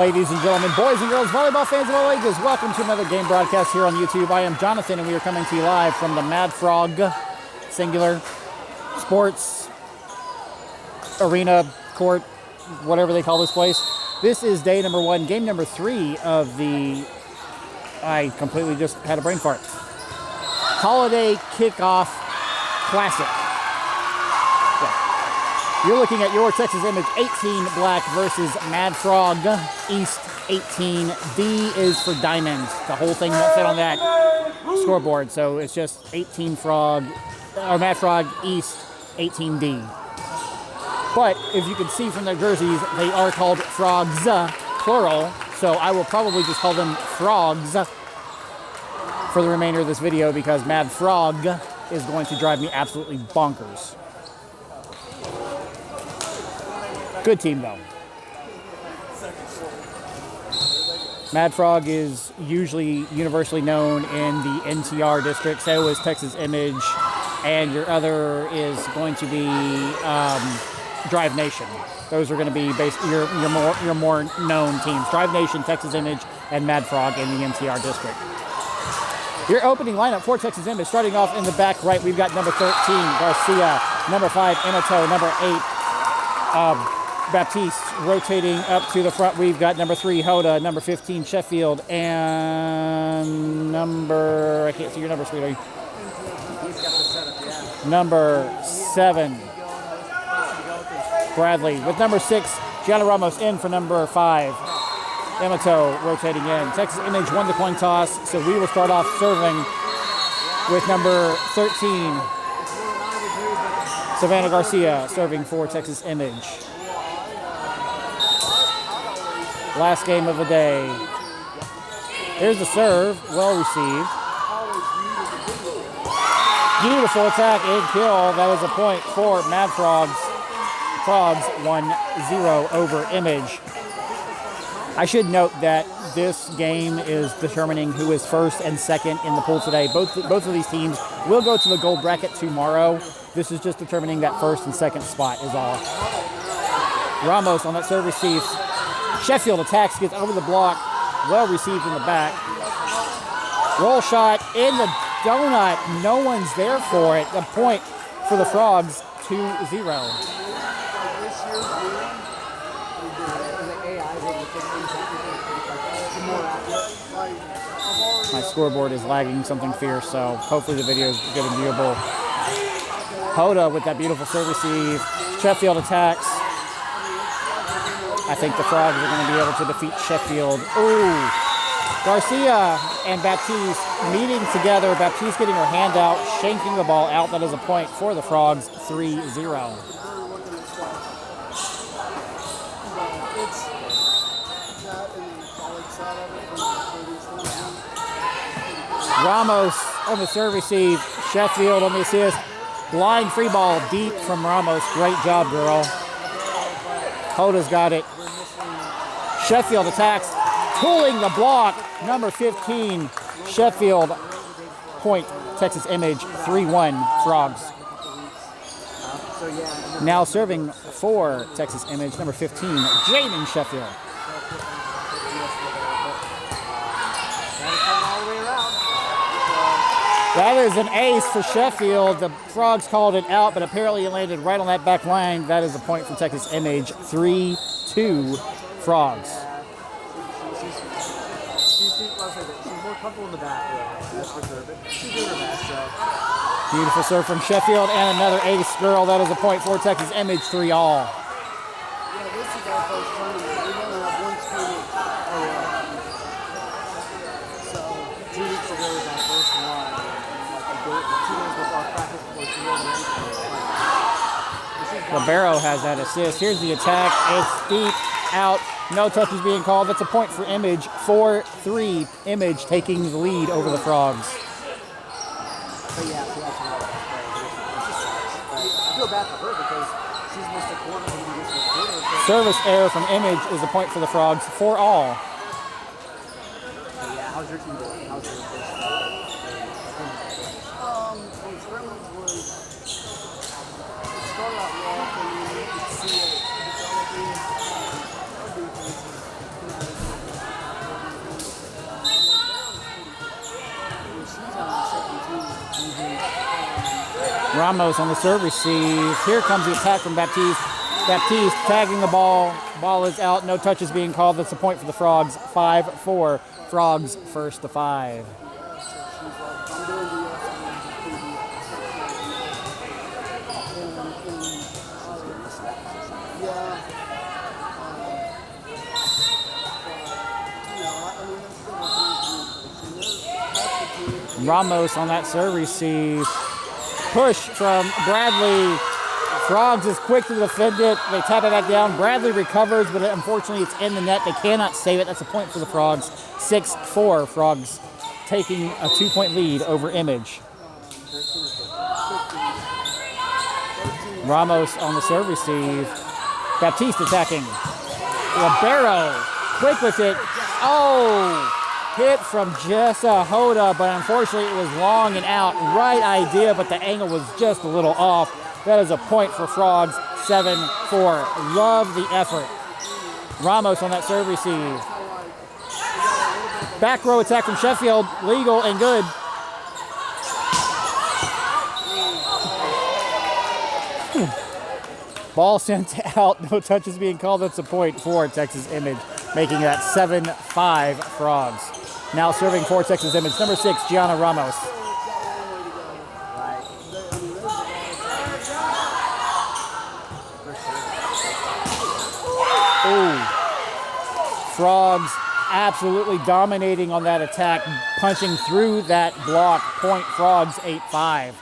Ladies and gentlemen, boys and girls, volleyball fans of all ages, welcome to another game broadcast here on YouTube. I am Jonathan, and we are coming to you live from the Madfog singular sports arena, court, whatever they call this place. This is day number 1, game number 3 of the, I completely just had a brain fart, Holiday Kickoff Classic. You're looking at your Texas Image 18 black versus Madfog East 18. D is for diamond. The whole thing won't fit on that scoreboard, so it's just 18 Frog, or Madfog East 18D. But if you can see from their jerseys, they are called Frogs, plural, so I will probably just call them Frogs for the remainder of this video because Madfog is going to drive me absolutely bonkers. Good team, though. Madfog is usually universally known in the NTR district. So is Texas Image, and your other is going to be Drive Nation. Those are going to be your more known teams. Drive Nation, Texas Image, and Madfog in the NTR district. Your opening lineup for Texas Image, starting off in the back right, we've got number 13, Garcia, number 5, Inato, number 8, Baptiste. Rotating up to the front, we've got number 3, Hoda, number 15, Sheffield, and number, I can't see your number, sweetie. Number 7, Bradley. With number 6, Gianna Ramos in for number 5. Emato rotating in. Texas Image won the coin toss, so we will start off serving with number 13, Savannah Garcia, serving for Texas Image. Last game of the day. Here's the serve, well received. Beautiful attack and kill. That is a point for Madfrogs. Frogs 1-0 over Image. I should note that this game is determining who is first and second in the pool today. Both of these teams will go to the gold bracket tomorrow. This is just determining that first and second spot is all. Ramos on that serve receives. Sheffield attacks, gets over the block, well received in the back. Roll shot in the donut, no one's there for it. A point for the Frogs, 2-0. My scoreboard is lagging something fierce, so hopefully the video is good and viewable. Hoda with that beautiful serve receive. Sheffield attacks. I think the Frogs are going to be able to defeat Sheffield. Ooh. Garcia and Baptiste meeting together. Baptiste getting her hand out, shanking the ball out. That is a point for the Frogs, 3-0. Ramos on the serve receive. Sheffield on the assist. Blind free ball deep from Ramos. Great job, girl. Hoda's got it. Sheffield attacks, pulling the block. Number 15, Sheffield. Point, Texas Image, 3-1, Frogs. Now serving for Texas Image, number 15, Jaden Sheffield. That is an ace for Sheffield. The Frogs called it out, but apparently it landed right on that back line. That is a point for Texas Image, 3-2 Frogs. She's more comfortable in the back, that's for sure, but she's doing her best, so. Beautiful serve from Sheffield and another ace, girl. That is a point for Texas Image, 3-all. Yeah, this is our first tournament. We only have one tournament. So 2 weeks ago was our first one. Like 2 days before practice before Libero has that assist. Here's the attack. It's deep out. No touch is being called. That's a point for Image. 4-3. Image taking the lead over the Frogs. But yeah, so that's right. I feel bad for her because she's missed a quarter when we missed a quarter. Service error from Image is a point for the Frogs. 4-all. Yeah, how's your team doing? How's your team? Started out rough and you could see it developing. Ramos on the serve receive. Here comes the attack from Baptiste. Baptiste tagging the ball. Ball is out. No touches being called. That's a point for the Frogs. 5-4. Frogs first to 5. Ramos on that serve receive. Push from Bradley. Frogs is quick to defend it. They tap it back down. Bradley recovers, but unfortunately it's in the net. They cannot save it. That's a point for the Frogs. 6-4. Frogs taking a 2-point lead over Image. Ramos on the serve receive. Baptiste attacking. Libero quick with it. Oh! Hit from Jessa Hoda, but unfortunately it was long and out. Right idea, but the angle was just a little off. That is a point for Frogs, 7-4. Love the effort. Ramos on that serve receive. Back row attack from Sheffield, legal and good. Ball sent out, no touches being called. That's a point for Texas Image, making that 7-5 Frogs. Now serving for Texas Image, number 6, Gianna Ramos. Ooh. Frogs absolutely dominating on that attack, punching through that block. Point Frogs, 8-5.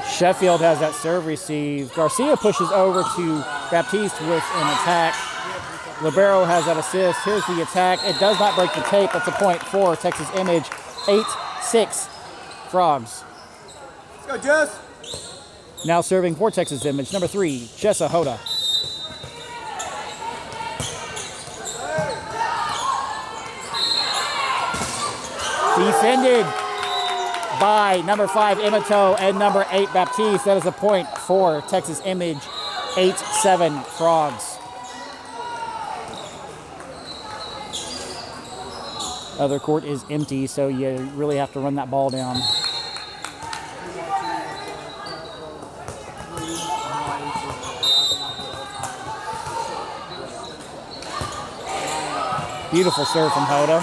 Sheffield has that serve receive. Garcia pushes over to Baptiste with an attack. Libero has that assist. Here's the attack. It does not break the tape. That's a point for Texas Image. 8-6 Frogs. Let's go, Jess. Now serving for Texas Image, number 3, Jessa Hoda. Defended by number 5, Imito, and number 8, Baptiste. That is a point for Texas Image, 8-7 Frogs. Other court is empty, so you really have to run that ball down. Beautiful serve from Hoda.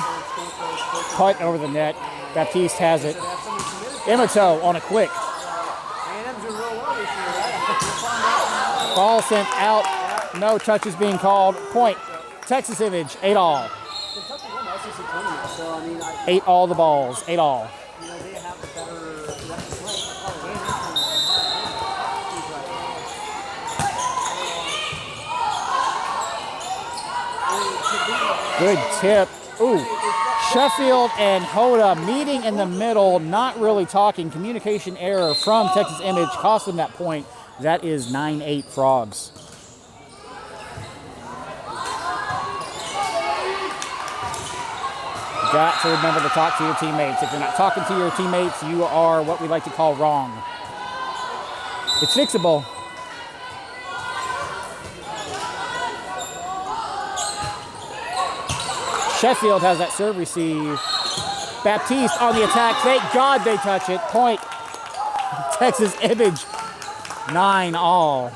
Punt over the net. Baptiste has it. Imito on a quick. Ball sent out. No touches being called. Point. Texas Image, 8-all. 8-all the balls. 8-all. Good tip. Ooh. Sheffield and Hoda meeting in the middle, not really talking. Communication error from Texas Image cost them that point. That is 9-8 Frogs. Got to remember to talk to your teammates. If you're not talking to your teammates, you are what we like to call wrong. It's fixable. Sheffield has that serve receive. Baptiste on the attack. Thank God they touch it. Point. Texas Image, 9-all.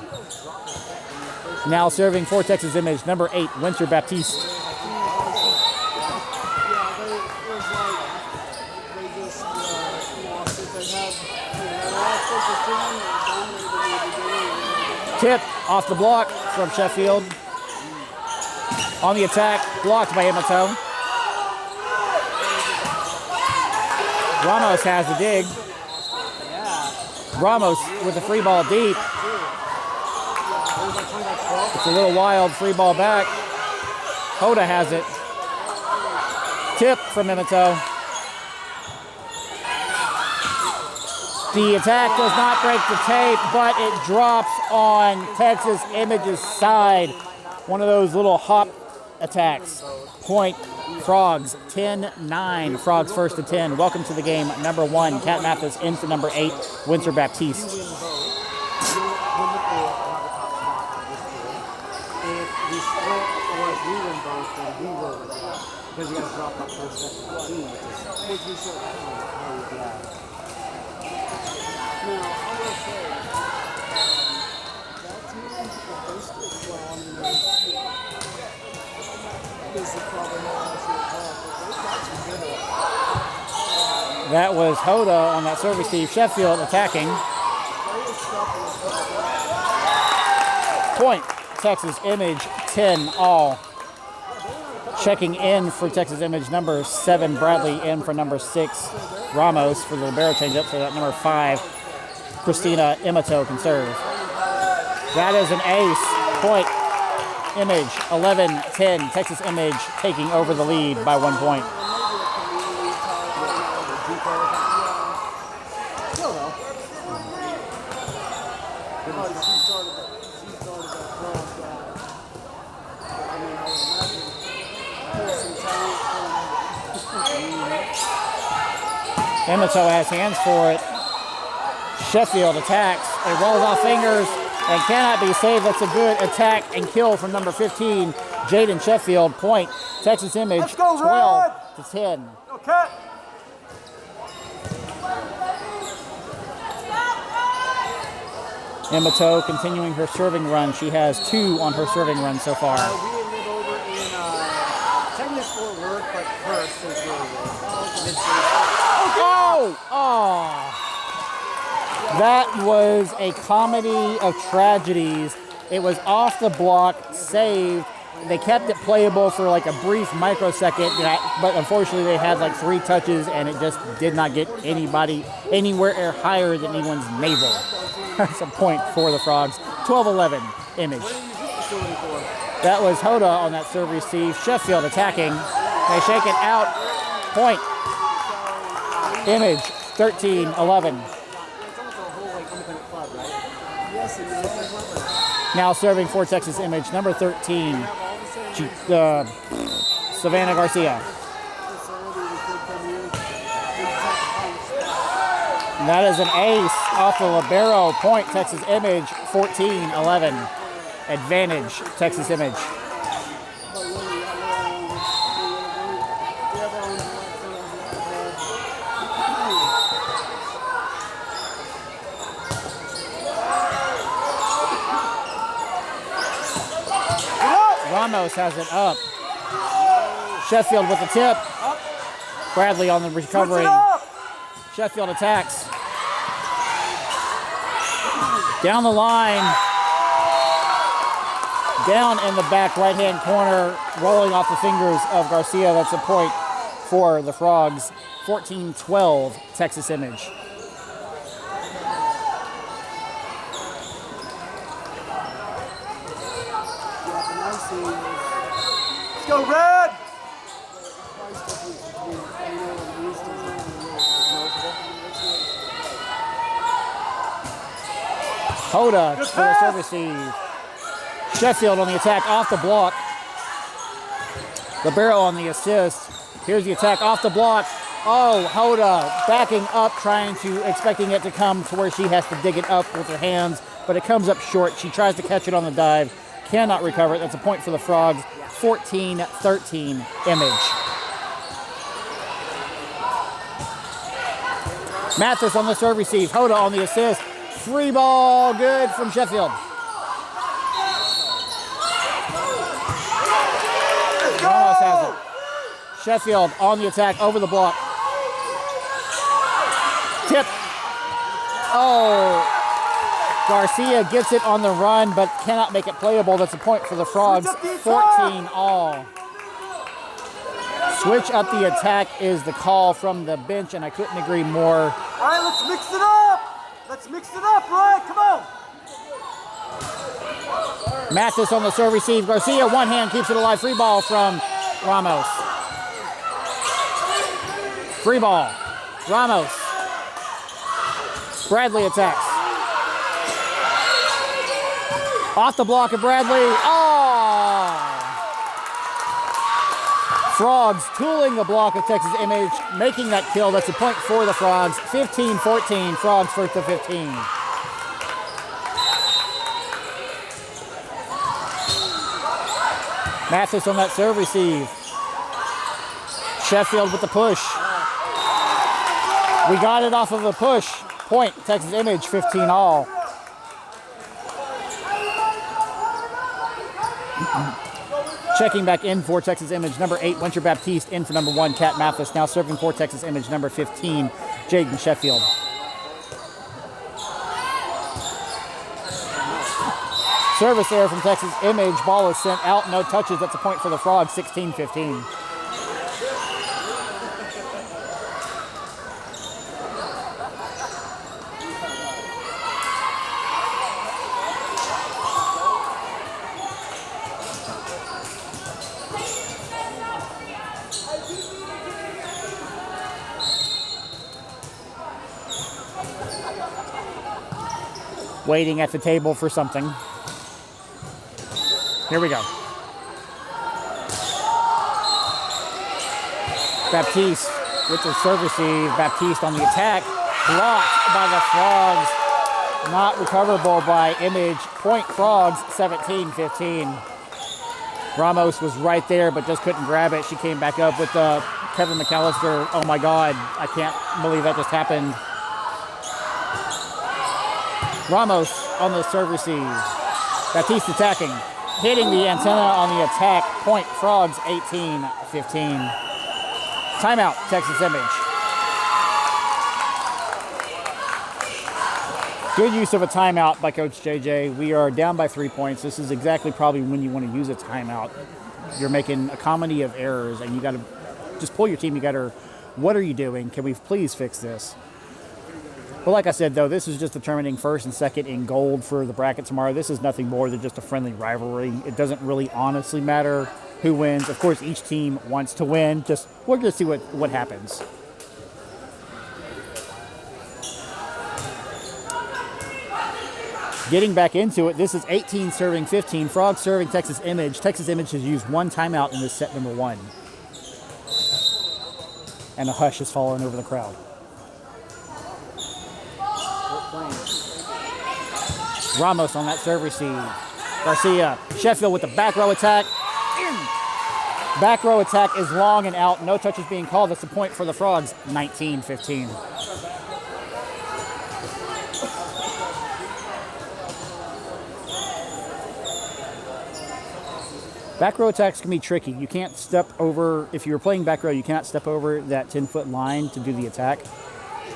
Now serving for Texas Image, number 8, Winter Baptiste. Tip off the block from Sheffield. On the attack, blocked by Imito. Ramos has the dig. Ramos with a free ball deep. It's a little wild, free ball back. Hoda has it. Tip from Imito. The attack does not break the tape, but it drops on Texas Image's side. One of those little hop attacks. Point Frogs, 10-9. Frogs first to 10. Welcome to the game. Number 1, Kat Mathis in for number 8, Winter Baptiste. Because you got to drop that first step to 15, which is so yeah. Now, I will say, that team, if they stick well, I mean, this is probably not actually a top, but they've got some good ones. That was Hoda on that service receive. Sheffield attacking. Point, Texas Image, 10 all. Checking in for Texas Image, number 7, Bradley, in for number 6, Ramos for the libero changeup, so that number 5, Christina Imato can serve. That is an ace. Point, Image, 11-10. Texas Image taking over the lead by 1 point. Imato has hands for it. Sheffield attacks. It rolls off fingers and cannot be saved. That's a good attack and kill from number 15, Jaden Sheffield. Point, Texas Image, 12-10. Okay. Imato continuing her serving run. She has 2 on her serving run so far. We live over in Texas Fort Worth, but first is really good. Oh! That was a comedy of tragedies. It was off the block, saved. They kept it playable for like a brief microsecond, but unfortunately they had like 3 touches and it just did not get anybody anywhere higher than anyone's navel. That's a point for the Frogs. 12-11, Image. That was Hoda on that serve receive. Sheffield attacking. They shake it out. Point. Image, 13-11. Now serving for Texas Image, number 13, Savannah Garcia. And that is an ace off the libero. Point, Texas Image, 14-11. Advantage, Texas Image. Ramos has it up. Sheffield with the tip. Bradley on the recovery. Sheffield attacks. Down the line. Down in the back right-hand corner, rolling off the fingers of Garcia. That's a point for the Frogs. 14-12, Texas Image. Let's go, Red! Hoda for the service receive. Sheffield on the attack off the block. Libero on the assist. Here's the attack off the block. Oh, Hoda backing up, expecting it to come to where she has to dig it up with her hands, but it comes up short. She tries to catch it on the dive. Cannot recover it. That's a point for the Frogs. 14-13, Image. Mathis on the serve receive. Hoda on the assist. Free ball, good from Sheffield. Ramos has it. Sheffield on the attack over the block. Tip. Oh. Garcia gets it on the run, but cannot make it playable. That's a point for the Frogs. 14 all. Switch up the attack is the call from the bench, and I couldn't agree more. All right, let's mix it up. Let's mix it up, Ryan. Come on. Mathis on the serve receive. Garcia, one hand, keeps it alive. Free ball from Ramos. Free ball. Ramos. Bradley attacks. Off the block of Bradley. Oh! Frogs tooling the block of Texas Image, making that kill. That's a point for the Frogs. 15-14. Frogs first to 15. Mathis on that serve receive. Sheffield with the push. We got it off of a push. Point, Texas Image, 15 all. Checking back in for Texas Image, number 8, Winter Baptiste, in for number 1, Kat Mathis. Now serving for Texas Image, number 15, Jaden Sheffield. Service error from Texas Image. Ball is sent out, no touches. That's a point for the Frogs, 16-15. Waiting at the table for something. Here we go. Baptiste with the serve receive. Baptiste on the attack. Blocked by the Frogs. Not recoverable by Image. Point Frogs, 17-15. Ramos was right there, but just couldn't grab it. She came back up with Kevin McAllister. Oh my God, I can't believe that just happened. Ramos on the serve receive. Baptiste attacking. Hitting the antenna on the attack. Point Frogs, 18-15. Timeout, Texas Image. Good use of a timeout by Coach JJ. We are down by 3 points. This is exactly probably when you want to use a timeout. You're making a comedy of errors, and you got to just pull your team together. What are you doing? Can we please fix this? But like I said, though, this is just determining first and second in gold for the bracket tomorrow. This is nothing more than just a friendly rivalry. It doesn't really honestly matter who wins. Of course, each team wants to win. We're going to see what happens. Getting back into it, this is 18 serving 15. Frogs serving Texas Image. Texas Image has used one timeout in this set number 1. And a hush has fallen over the crowd. Ramos on that serve receive. Garcia, Sheffield with the back row attack. Back row attack is long and out. No touches being called. That's the point for the Frogs, 19-15. Back row attacks can be tricky. You can't step over, if you're playing back row, you cannot step over that 10-foot line to do the attack.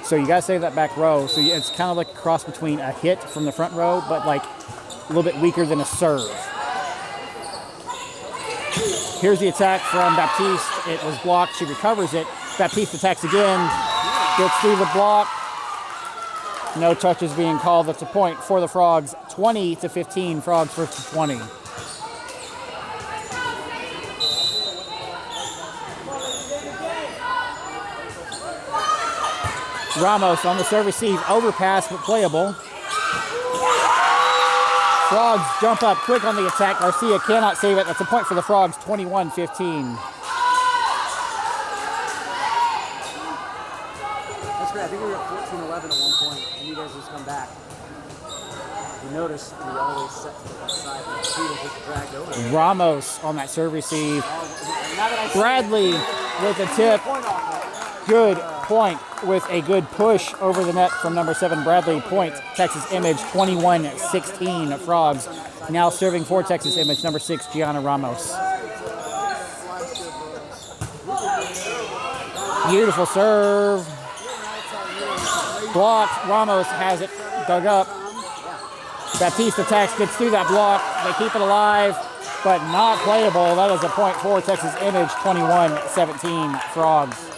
So you got to save that back row. So it's kind of like a cross between a hit from the front row, but like a little bit weaker than a serve. Here's the attack from Baptiste. It was blocked. She recovers it. Baptiste attacks again. Gets through the block. No touches being called. That's a point for the Frogs. 20-15. Frogs first to 20. Ramos on the serve receive, overpass but playable. Frogs jump up quick on the attack. Garcia cannot save it. That's a point for the Frogs, 21-15. That's great. I think we were 14-11 at one point, and you guys just come back. You notice we always set to the side, and the students just dragged over. Ramos on that serve receive. Bradley with a tip. Good point with a good push over the net from number 7, Bradley. Point, Texas Image, 21-16. Frogs now serving for Texas Image, number 6, Gianna Ramos. Beautiful serve. Blocked. Ramos has it dug up. Baptiste attacks, gets through that block. They keep it alive, but not playable. That is a point for Texas Image, 21-17. Frogs.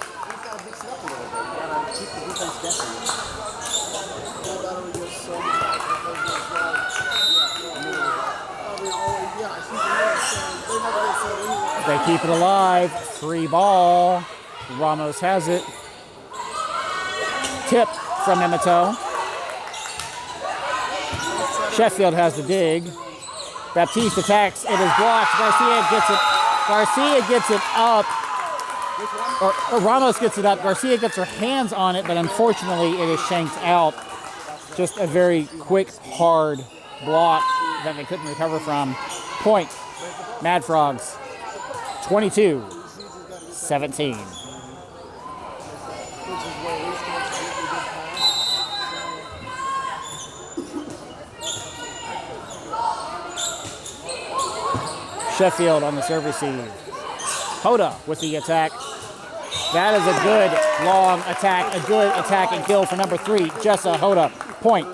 They keep it alive. Free ball. Ramos has it. Tip from Emato. Sheffield has the dig. Baptiste attacks. It is blocked. Garcia gets it. Garcia gets it up. Or Ramos gets it up. Garcia gets her hands on it, but unfortunately it is shanked out. Just a very quick, hard block that they couldn't recover from. Point, Mad Frogs, 22-17. which is where Lee's kids usually did Sheffield on the serve receive. Hoda with the attack. That is a good long attack, a good attack and kill for number 3, Jessa Hoda. Point.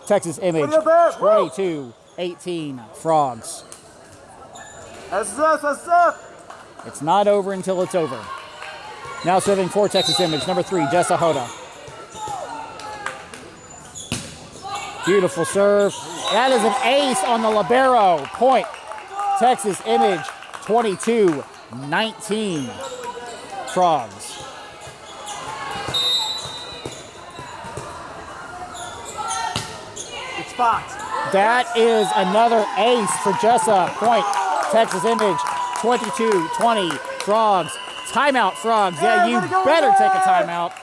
Texas Image, 22-18 Frogs. It's not over until it's over. Now serving for Texas Image, number 3, Jessa Hoda. Beautiful serve. That is an ace on the libero. Point. Texas Image, 22-19 Frogs. It's spot. That is another ace for Jessa. Point. Texas Image, 22-20 Frogs. Timeout, Frogs. Yeah, you better take a timeout.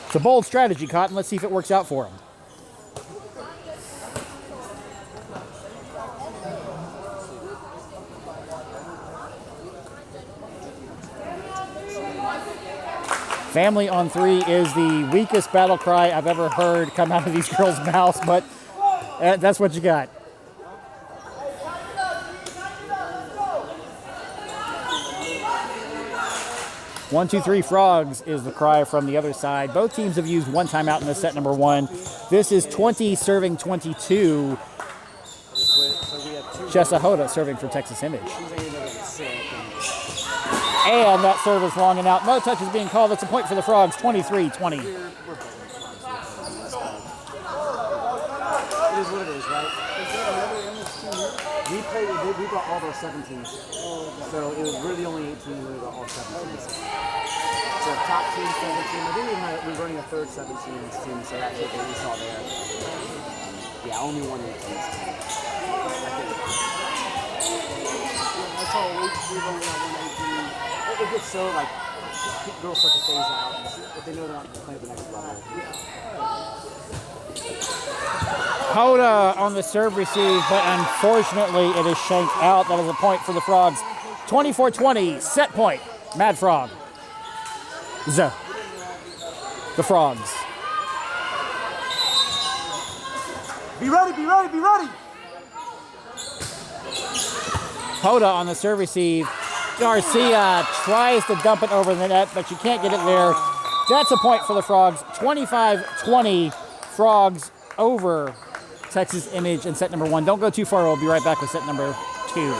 It's a bold strategy, Cotton. Let's see if it works out for them. Family on 3 is the weakest battle cry I've ever heard come out of these girls' mouths, but that's what you got. One, two, three Frogs is the cry from the other side. Both teams have used one timeout in this set number 1. This is 20 serving 22. Jessa Hoda serving for Texas Image. And that serve is long and out. No touch is being called. That's a point for the Frogs, 23-20. It is what it is, right? We brought all those 17s. So it was really only 18 when we got all 17s. So top team 17. I think we're running a third 17s team, so that's what we saw there. Yeah, only one 18s team. I think. That's all we've only got one 18. It gets so like girls start to phase out if they know they're not going to play at the next level. Hoda on the serve receive, but unfortunately it is shanked out. That is a point for the Frogs. 24-20, set point. Madfog. The Frogs. Be ready, be ready, be ready! Hoda on the serve receive. Garcia tries to dump it over the net, but you can't get it there. That's a point for the Frogs. 25-20 Frogs over Texas Image in set number 1. Don't go too far. We'll be right back with set number 2.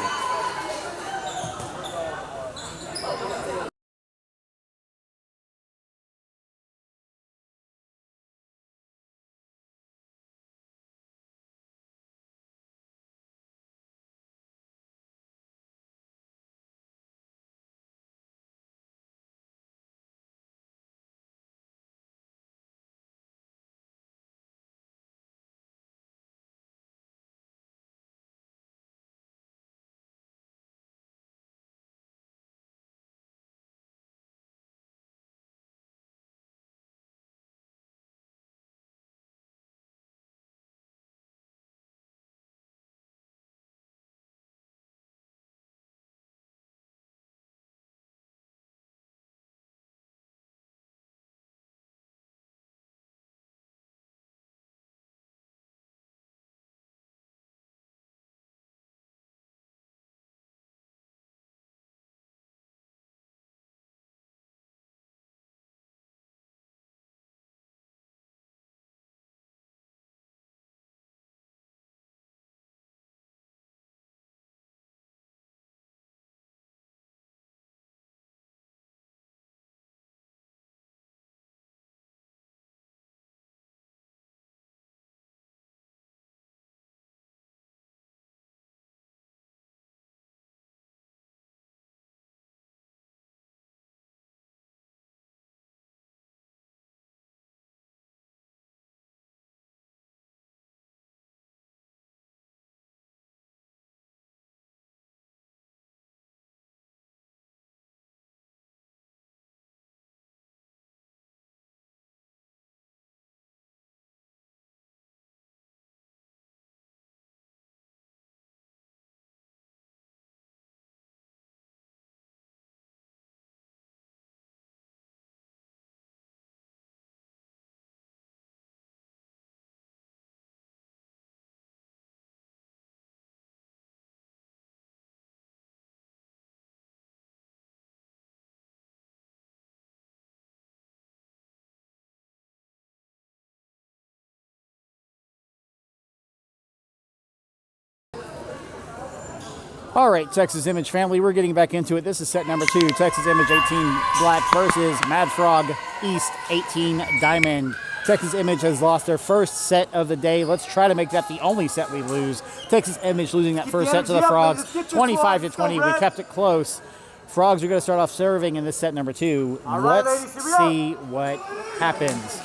All right, Texas Image family, we're getting back into it. This is set number 2, Texas Image 18 Black versus Madfog East 18 Diamond. Texas Image has lost their first set of the day. Let's try to make that the only set we lose. Texas Image losing that first set to the Frogs, 25-20. We kept it close. Frogs are going to start off serving in this set number 2. Let's see what happens.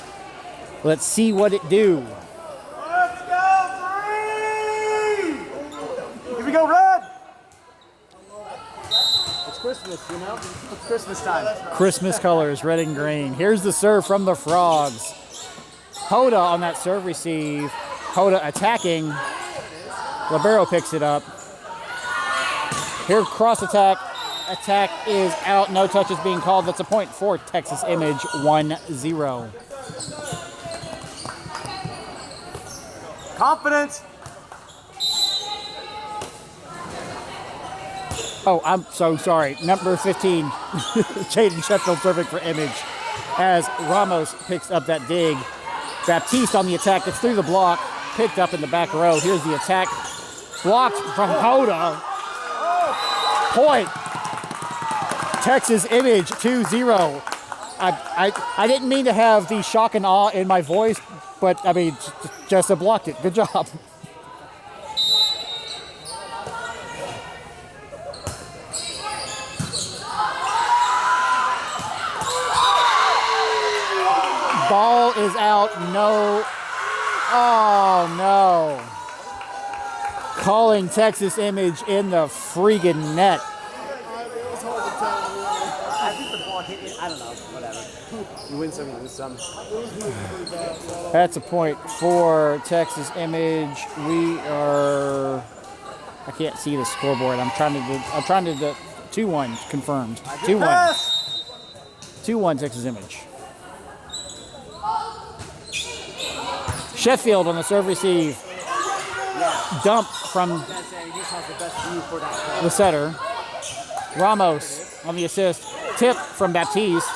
Let's see what it do. Let's go, 3! Here we go, red! It's Christmas, you know? It's Christmas time. Christmas colors, red and green. Here's the serve from the Frogs. Hoda on that serve receive. Hoda attacking. Libero picks it up. Here, cross attack. Attack is out. No touches being called. That's a point for Texas Image, 1-0. Confidence. Oh, I'm so sorry. Number 15, Jaden Sheffield serving for Image as Ramos picks up that dig. Baptiste on the attack. It's through the block. Picked up in the back row. Here's the attack. Blocked from Hoda. Point. Texas Image 2-0. I didn't mean to have the shock and awe in my voice, but I mean, just blocked it. Good job. Ball is out. No. Oh, no. Calling Texas Image in the freaking net. I think the ball hit it. I don't know. Whatever. You win some, you lose some. That's a point for Texas Image. We are. I can't see the scoreboard. I'm trying to do 2-1 confirmed. 2-1. 2-1 Texas Image. Sheffield on the serve receive. Dump from the setter. Ramos on the assist. Tip from Baptiste.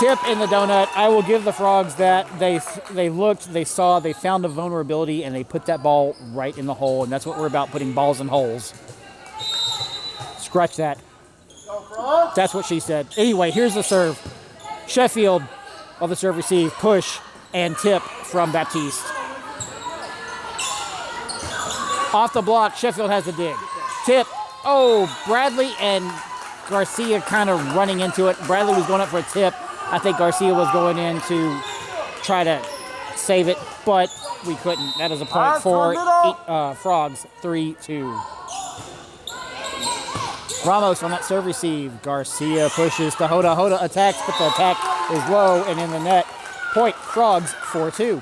Tip in the donut. I will give the Frogs that. They looked, they saw, they found a vulnerability, and they put that ball right in the hole. And that's what we're about, putting balls in holes. Scratch that. That's what she said. Anyway, here's the serve. Sheffield on the serve receive, push, and tip from Baptiste. Off the block, Sheffield has a dig. Tip. Oh, Bradley and Garcia kind of running into it. Bradley was going up for a tip. I think Garcia was going in to try to save it, but we couldn't. That is a point for Frogs, 3-2. Ramos on that serve receive. Garcia pushes to Hoda. Hoda attacks, but the attack is low and in the net. Point, Frogs, 4-2.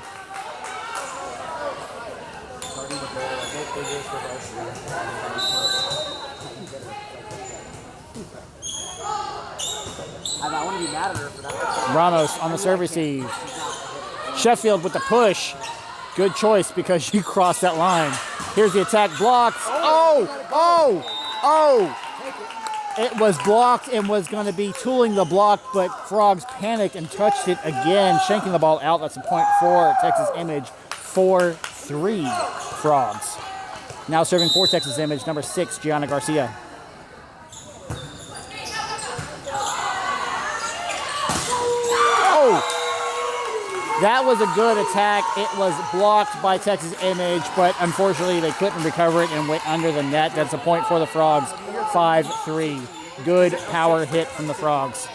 I want to be mad at her for that. Ramos on the serve receive. Sheffield with the push. Good choice because she crossed that line. Here's the attack, blocked. Oh! It was blocked and was going to be tooling the block, but Frogs panicked and touched it again, shanking the ball out. That's a point for Texas Image, 4-3 Frogs. Now serving for Texas Image, number 6, Gianna Garcia. Oh! That was a good attack. It was blocked by Texas Image, but unfortunately they couldn't recover it and went under the net. That's a point for the Frogs, 5-3. Good power hit from the Frogs.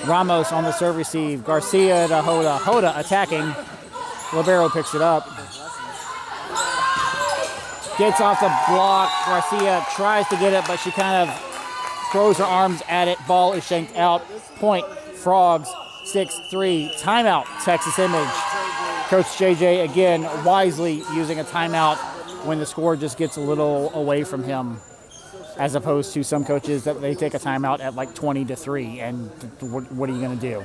Ramos on the serve receive. Garcia to Hoda. Hoda attacking. Libero picks it up. Gets off the block. Garcia tries to get it, but she kind of throws her arms at it. Ball is shanked out. Point, Frogs, 6-3. Timeout, Texas Image. Coach JJ, again, wisely using a timeout when the score just gets a little away from him, as opposed to some coaches that they take a timeout at like 20-3, and what are you going to do?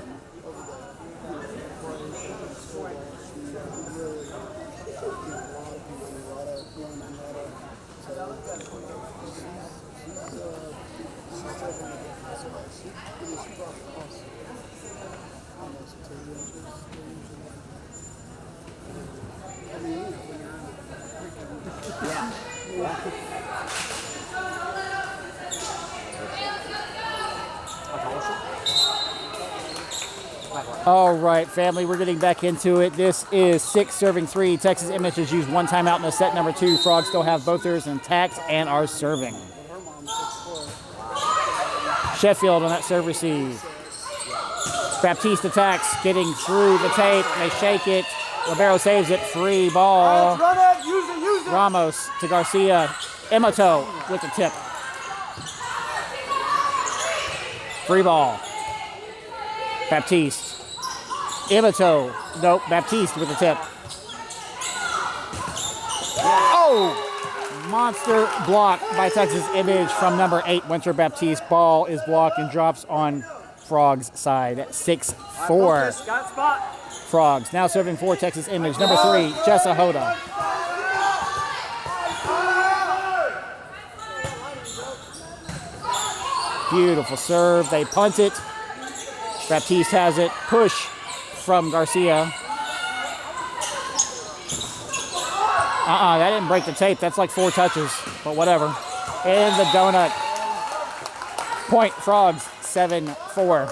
All right, family, we're getting back into it. This is 6 serving 3. Texas Image has used one timeout in the set number 2. Frogs still have both theirs intact and are serving. Sheffield on that serve receive. Baptiste attacks, getting through the tape. They shake it. Ribeiro saves it. Free ball. Use it. Ramos to Garcia. Emoto with the tip. Free ball. Baptiste. Emoto. Nope. Baptiste with the tip. Oh! Monster block by Texas Image from number 8, Winter Baptiste. Ball is blocked and drops on Frogs side. 6-4. Frogs now serving for Texas Image. Number 3, Jessa Hoda. Beautiful serve. They punt it. Baptiste has it. Push from Garcia. That didn't break the tape. That's like 4 touches, but whatever. In the donut. Point, Frogs, 7-4.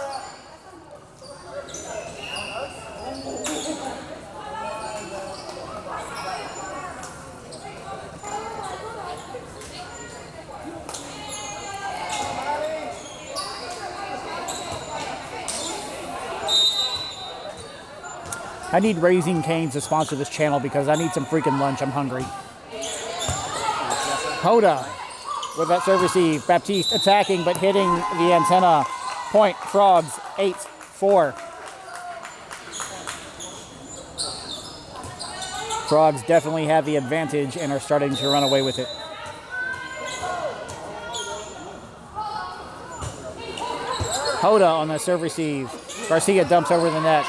I need Raising Cane's to sponsor this channel because I need some freaking lunch. I'm hungry. Hoda with that serve receive. Baptiste attacking but hitting the antenna. Point, Frogs, 8-4. Frogs definitely have the advantage and are starting to run away with it. Hoda on the serve receive. Garcia dumps over the net.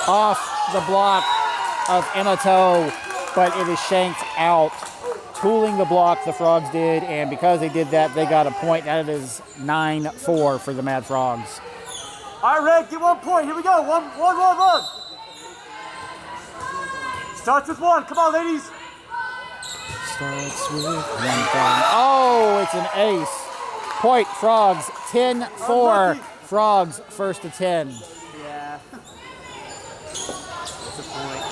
Off the block of Emoto, but it is shanked out. Tooling the block, the Frogs did, and because they did that, they got a point. That is 9-4 for the Mad Frogs. All right, Red, get 1 point. Here we go. One. Starts with 1. Come on, ladies. Starts with 1 thing. Oh, it's an ace. Point, Frogs, 10-4. Frogs, first to 10. Yeah. That's a point.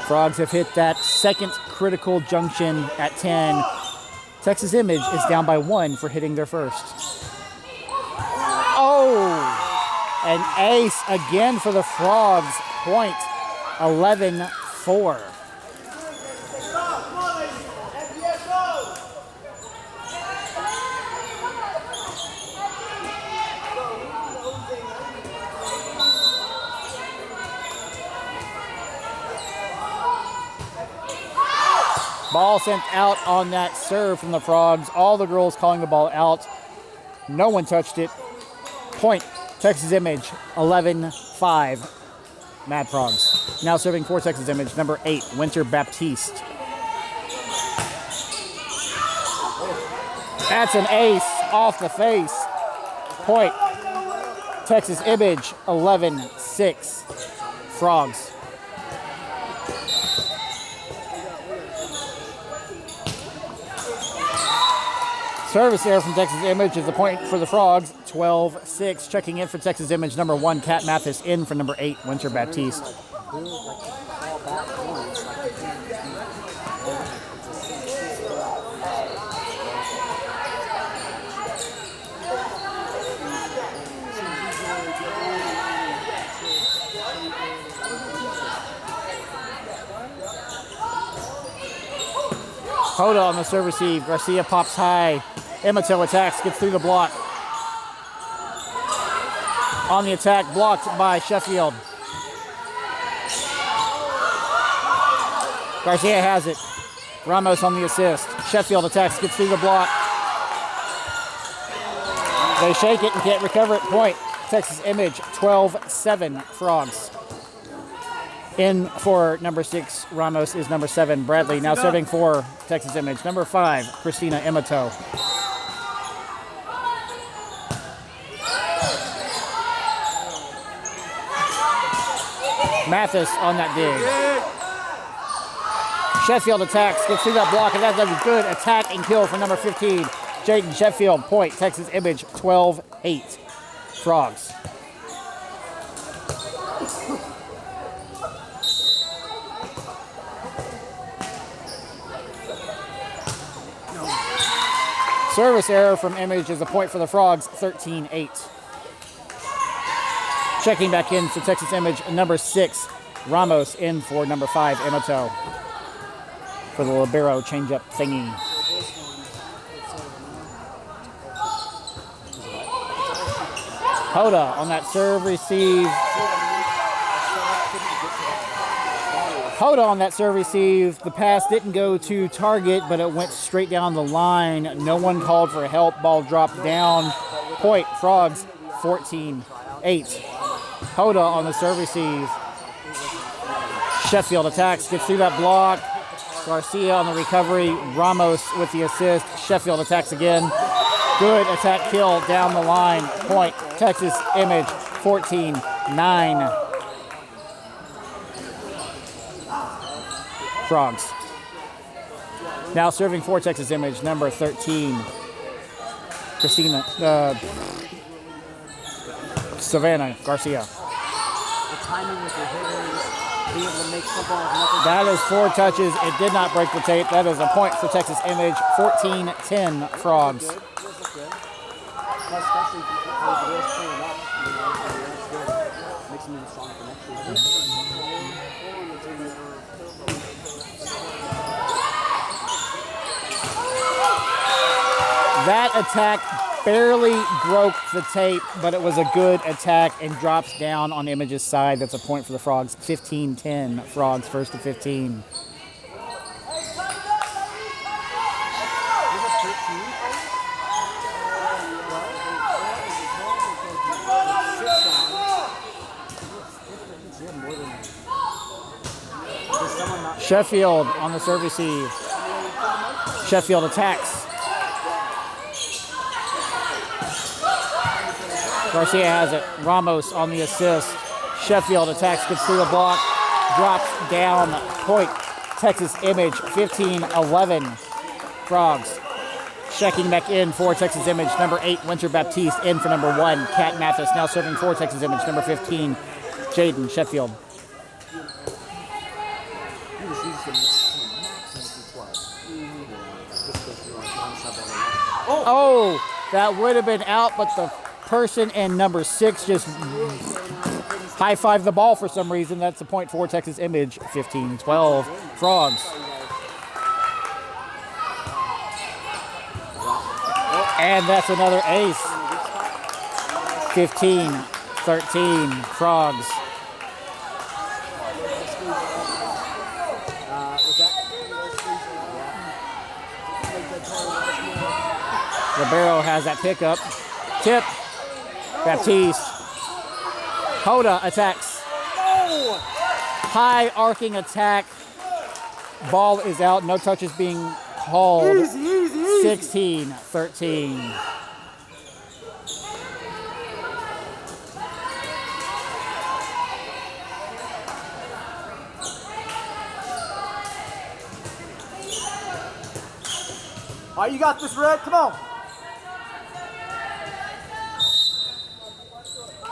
Frogs have hit that second critical junction at 10. Texas Image is down by 1 for hitting their first. Oh! An ace again for the Frogs. Point, 11-4. Ball sent out on that serve from the Frogs. All the girls calling the ball out. No one touched it. Point, Texas Image, 11-5. Mad Frogs. Now serving for Texas Image, number 8, Winter Baptiste. That's an ace off the face. Point, Texas Image, 11-6. Frogs. Service error from Texas Image is the point for the Frogs, 12-6. Checking in for Texas Image, number 1, Kat Mathis. In for number 8, Winter Baptiste. Hoda on the serve receive. Garcia pops high. Emoto attacks, gets through the block. On the attack, blocked by Sheffield. Garcia has it. Ramos on the assist. Sheffield attacks, gets through the block. They shake it and can't recover it. Point, Texas Image, 12-7 Frogs. In for number 6, Ramos, is number 7, Bradley. Now serving for Texas Image, number 5, Christina Emato. Mathis on that dig. Sheffield attacks, gets through that block, and that's a good attack and kill for number 15, Jaden Sheffield. Point, Texas Image, 12-8. Frogs. Service error from Image is a point for the Frogs, 13-8. Checking back in for Texas Image, number 6, Ramos, in for number 5, Emato, for the libero changeup thingy. Hoda on that serve receive. Hoda on that serve receive. The pass didn't go to target, but it went straight down the line. No one called for help. Ball dropped down. Point, Frogs, 14-8. Hoda on the serve receive. Sheffield attacks, gets through that block. Garcia on the recovery. Ramos with the assist. Sheffield attacks again. Good attack kill down the line. Point, Texas Image, 14-9. Frogs. Now serving for Texas Image, number 13, Christina, Savannah Garcia. The timing with your hitters, being able to make footballs. That is 4 touches. It did not break the tape. That is a point for Texas Image, 14-10 Frogs. Especially if the wheels clearing up, that's good. Makes them even stronger for next year. That attack barely broke the tape, but it was a good attack and drops down on Image's side. That's a point for the Frogs. 15-10. Frogs first to 15. Sheffield on the serve receive. Sheffield attacks. Garcia has it. Ramos on the assist. Sheffield attacks, gets through the block, drops down. Point, Texas Image, 15-11. Frogs. Checking back in for Texas Image, number 8, Winter Baptiste, in for number 1, Kat Mathis. Now serving for Texas Image, number 15, Jaden Sheffield. Oh, that would have been out, but the person in number 6 just high-fived the ball for some reason. That's a point for Texas Image, 15-12. Frogs. And that's another ace. 15-13. Frogs. Libero has that pickup. Tip. Baptiste. Hoda attacks. High arcing attack. Ball is out. No touches being called. 16-13. All right, you got this, Red. Come on.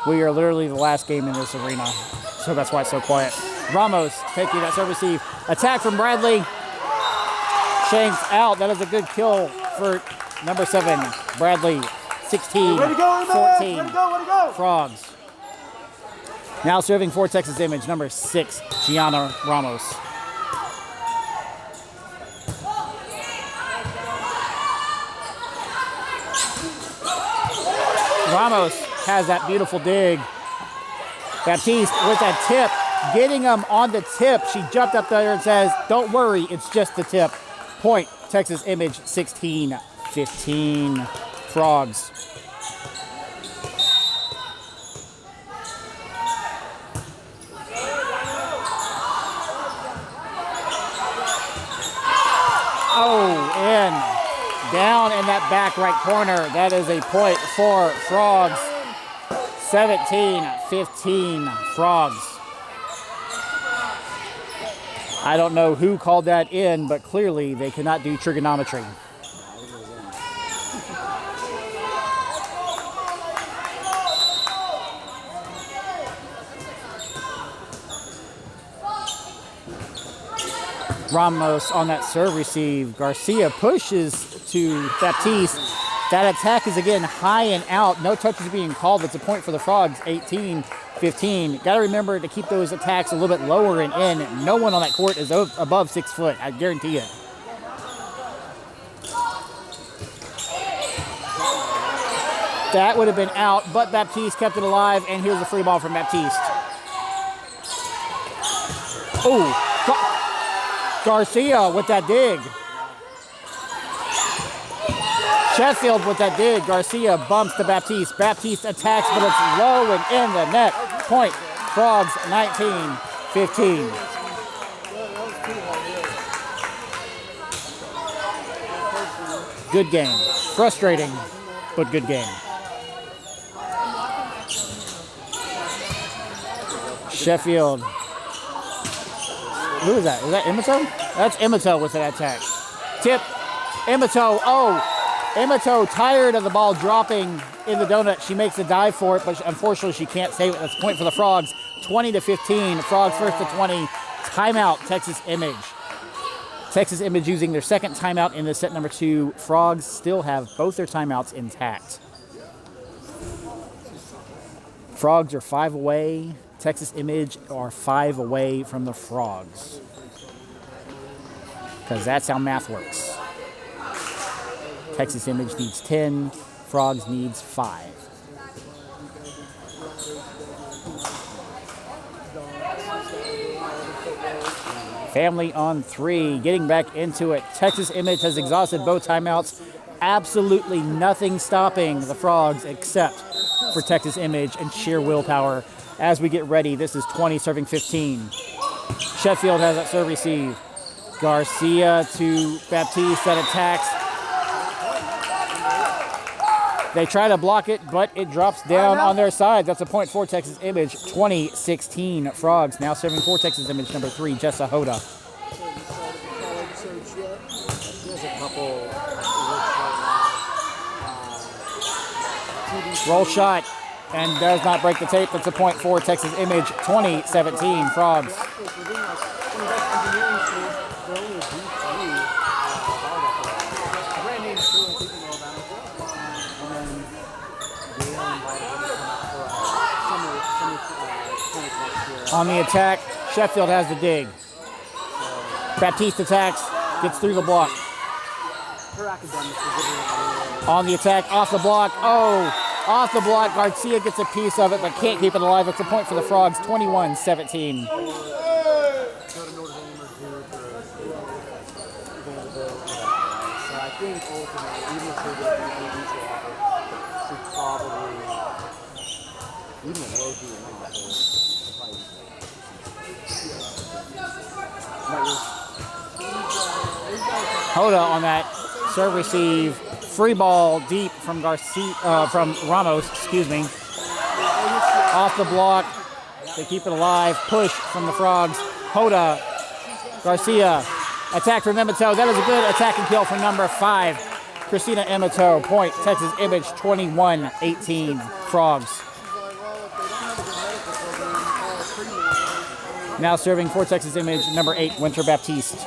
We are literally the last game in this arena, so that's why it's so quiet. Ramos taking that serve receive. Attack from Bradley. Shanks out. That is a good kill for number 7, Bradley. 16-14. Way to go. Frogs. Now serving for Texas Image, number 6, Gianna Ramos. Ramos has that beautiful dig. Baptiste with that tip, getting him on the tip. She jumped up there and says, "Don't worry, it's just the tip." Point, Texas Image, 16-15. Frogs. Oh, in. Down in that back right corner. That is a point for Frogs. 17-15 Frogs. I don't know who called that in, but clearly they cannot do trigonometry. Ramos on that serve receive. Garcia pushes to Baptiste. That attack is again high and out. No touches being called. It's a point for the Frogs. 18-15. Got to remember to keep those attacks a little bit lower and in. No one on that court is above 6 foot. I guarantee it. That would have been out, but Baptiste kept it alive, and here's a free ball from Baptiste. Oh, Garcia with that dig. Sheffield with that dig. Garcia bumps to Baptiste. Baptiste attacks, but it's low and in the net. Point. Frogs 19-15. Good game. Frustrating, but good game. Sheffield. Who is that? Is that Imoto? That's Imoto with that attack. Tip. Imoto. Oh. Imoto, tired of the ball dropping in the donut. She makes a dive for it, but unfortunately she can't save it. That's a point for the Frogs. 20-15. Frogs first to 20. Timeout, Texas Image. Texas Image using their second timeout in the set number 2. Frogs still have both their timeouts intact. Frogs are 5 away. Texas Image are 5 away from the Frogs. Because that's how math works. Texas Image needs 10. Frogs needs 5. Family on 3. Getting back into it. Texas Image has exhausted both timeouts. Absolutely nothing stopping the Frogs except for Texas Image and sheer willpower. As we get ready, this is 20 serving 15. Sheffield has that serve receive. Garcia to Baptiste that attacks. They try to block it, but it drops down on their side. That's a point for Texas Image. 20-16 Frogs. Now serving for Texas Image, number 3, Jessa Hoda. Roll shot. And does not break the tape. That's a point for Texas Image. 20-17 Frogs. On the attack, Sheffield has the dig. Baptiste attacks, gets through the block. On the attack, off the block. Oh! Off the block, Garcia gets a piece of it, but can't keep it alive. It's a point for the Frogs, 21-17. So I think ultimately, even if they get the neutral offer, should probably, even if low key or not, Hoda on that serve receive. Free ball deep from from Ramos, excuse me. Off the block. They keep it alive. Push from the Frogs. Hoda. Garcia. Attack from Imoto. That is a good attack and kill from number 5. Christina Imoto. Point. Texas Image 21-18. Frogs. Now serving for Texas Image, number 8, Winter Baptiste.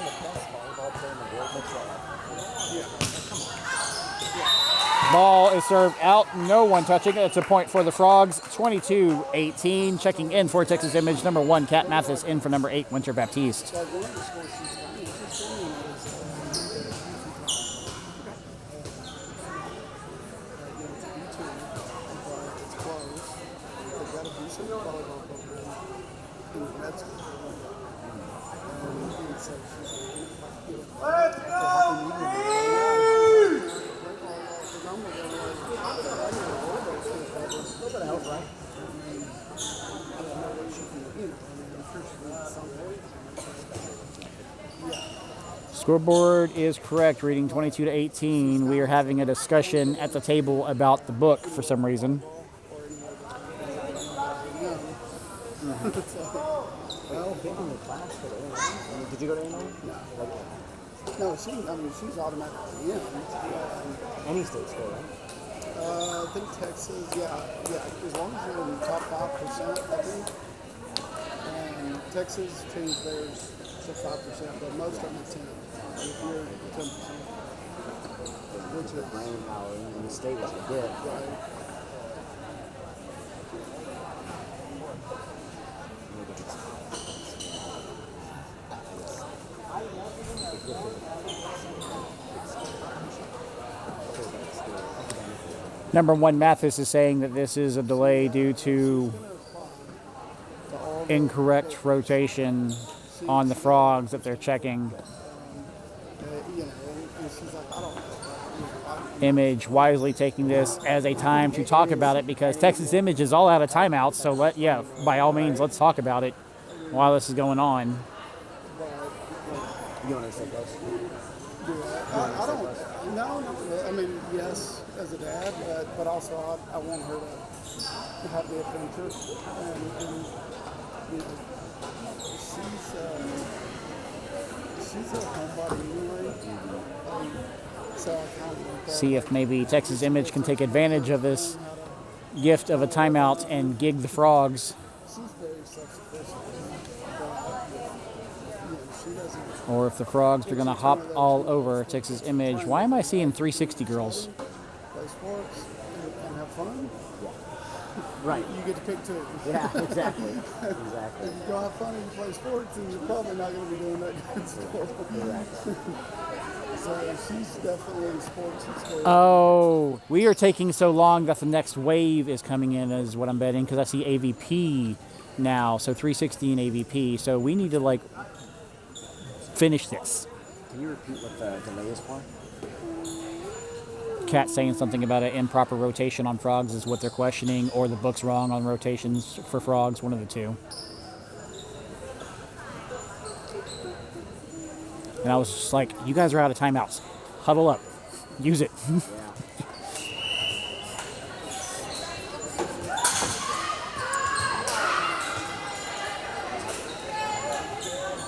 Ball is served out. No one touching it. It's a point for the Frogs. 22-18. Checking in for Texas Image, number 1, Kat Mathis. In for number 8, Winter Baptiste. Scoreboard is correct, reading 22-18. We are having a discussion at the table about the book for some reason. Did you go to Illinois? No, she's automatically in. Any state school, right? I think Texas, yeah. As long as you're in the top 5%, I think. And Texas changed theirs to 5%, but most of them are 10. If you're 10%, which The is brain power in the state was a bit. right. Number one, Mathis is saying that this is a delay due to incorrect rotation on the frogs that they're checking. You know, and she's like, I don't know. Image wisely taking this as a time to talk about it because Texas Image is all out of timeouts. So by all means, let's talk about it while this is going on. You want to say close? I don't. No. I mean, yes, as a dad, but also I want her to have the adventure, and you know, she's a homebody anyway. So I kind of want that. See if maybe Texas Image can take advantage of this gift of a timeout and gig the frogs. She's very self-sufficient, but she doesn't. Or if the frogs are going to hop all over Texas Image. Why am I seeing 360 girls? Play sports and have fun. Right. You get to pick two. Yeah, exactly. If you go have fun and you play sports, then you're probably not going to be doing that good sport. So she's definitely sports and sports. Oh, we are taking so long that the next wave is coming in is what I'm betting because I see AVP now. So 360 and AVP. So we need to finish this. Can you repeat what the delay is for? Kat saying something about an improper rotation on frogs is what they're questioning, or the book's wrong on rotations for frogs, one of the two. And I was just like, you guys are out of timeouts. Huddle up. Use it. Yeah.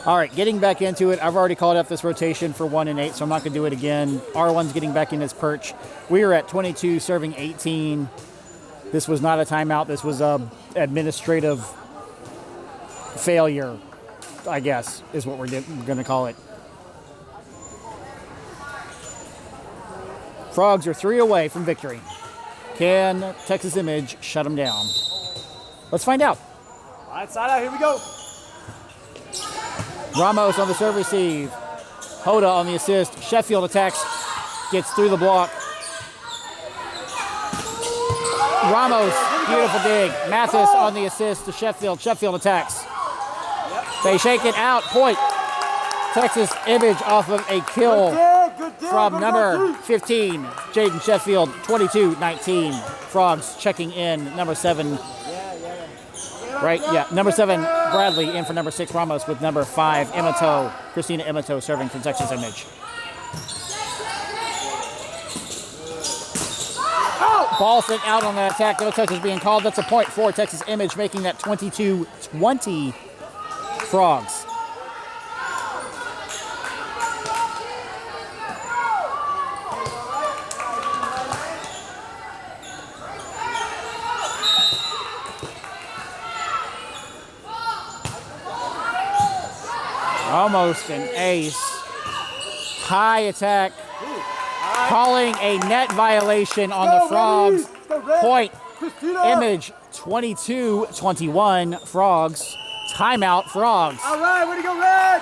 All right, getting back into it. I've already called up this rotation for 1 and 8, so I'm not going to do it again. R1's getting back in his perch. We are at 22, serving 18. This was not a timeout. This was a administrative failure, I guess, is what we're going to call it. Frogs are 3 away from victory. Can Texas Image shut them down? Let's find out. Right side out, here we go. Ramos on the serve receive. Hoda on the assist. Sheffield attacks. Gets through the block. Ramos, beautiful dig. Mathis on the assist to Sheffield. Sheffield attacks. They shake it out. Point. Texas Image off of a kill from number 15, Jaden Sheffield. 22-19. Frogs checking in. Number 7. Right, yeah. Number 7, Bradley, in for number 6, Ramos, with number 5, Emato. Christina Emato serving from Texas Image. Ball sent out on the attack. No touches being called. That's a point for Texas Image, making that 22-20 Frogs. Almost an ace. High attack. Calling a net violation on the Frogs. Point. Image 22-21 Frogs. Timeout Frogs. All right, way to go, Red!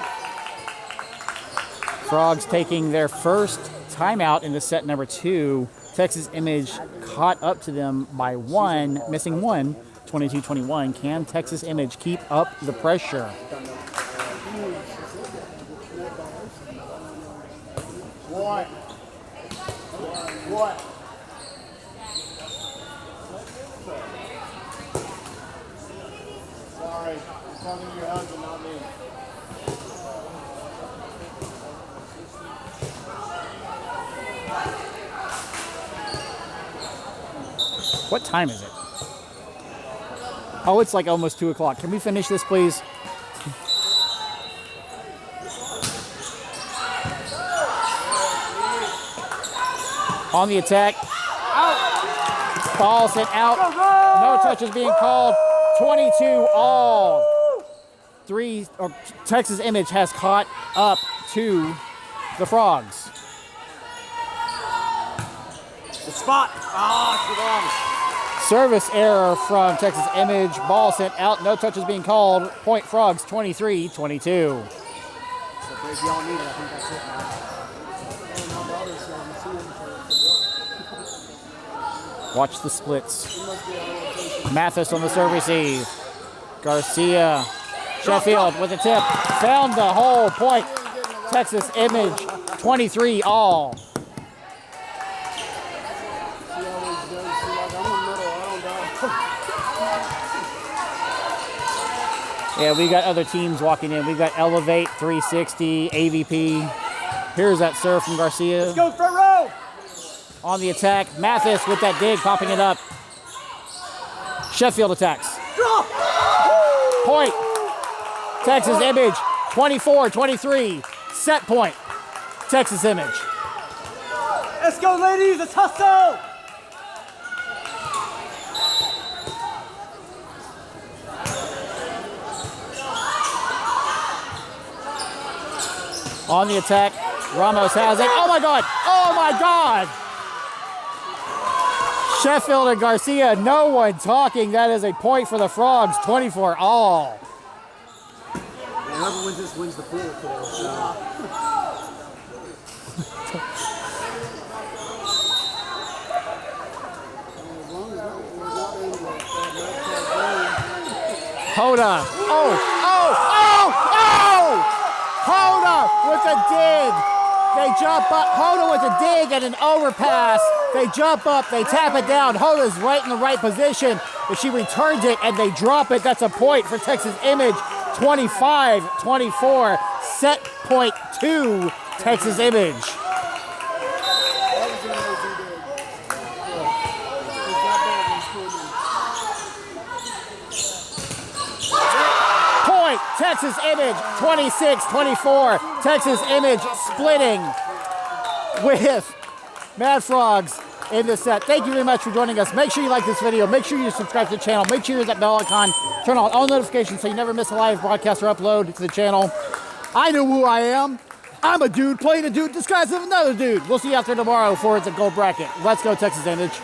Frogs taking their first timeout in the set number 2. Texas Image caught up to them by 1, missing 1. 22-21. Can Texas Image keep up the pressure? What? Sorry, I'm talking to your husband, not me. What time is it? Oh, it's like almost 2 o'clock. Can we finish this, please? On the attack. Ball sent out. No touches being called. 22 all. Texas Image has caught up to the Frogs. The spot. Too long. Service error from Texas Image. Ball sent out. No touches being called. Point Frogs 23-22. So break y'all need it. I think that's it now. Watch the splits. Mathis on the serve receive. Garcia. Sheffield with a tip. Found the hole. Point. Texas Image 23 all. Yeah, we got other teams walking in. We got Elevate, 360, AVP. Here's that serve from Garcia. Let's go front row. On the attack, Mathis with that dig, popping it up. Sheffield attacks. Point. Texas Image, 24-23. Set point. Texas Image. Let's go, ladies. Let's hustle. On the attack, Ramos has it. Oh my God! Oh my God! Sheffield and Garcia, no one talking. That is a point for the Frogs, 24 all. Whoever wins this wins the pool today. So. Hoda. Hoda with a dig. They jump up. Hoda with a dig and an overpass. They jump up. They tap it down. Hoda's right in the right position. But she returns it and they drop it. That's a point for Texas Image. 25-24. Set point 2. Texas Image. Texas Image, 26-24. Texas Image splitting with Mad Frogs in this set. Thank you very much for joining us. Make sure you like this video. Make sure you subscribe to the channel. Make sure you hit that bell icon. Turn on all notifications so you never miss a live broadcast or upload to the channel. I know who I am. I'm a dude playing a dude disguised as another dude. We'll see you out there tomorrow for It's a Gold Bracket. Let's go, Texas Image.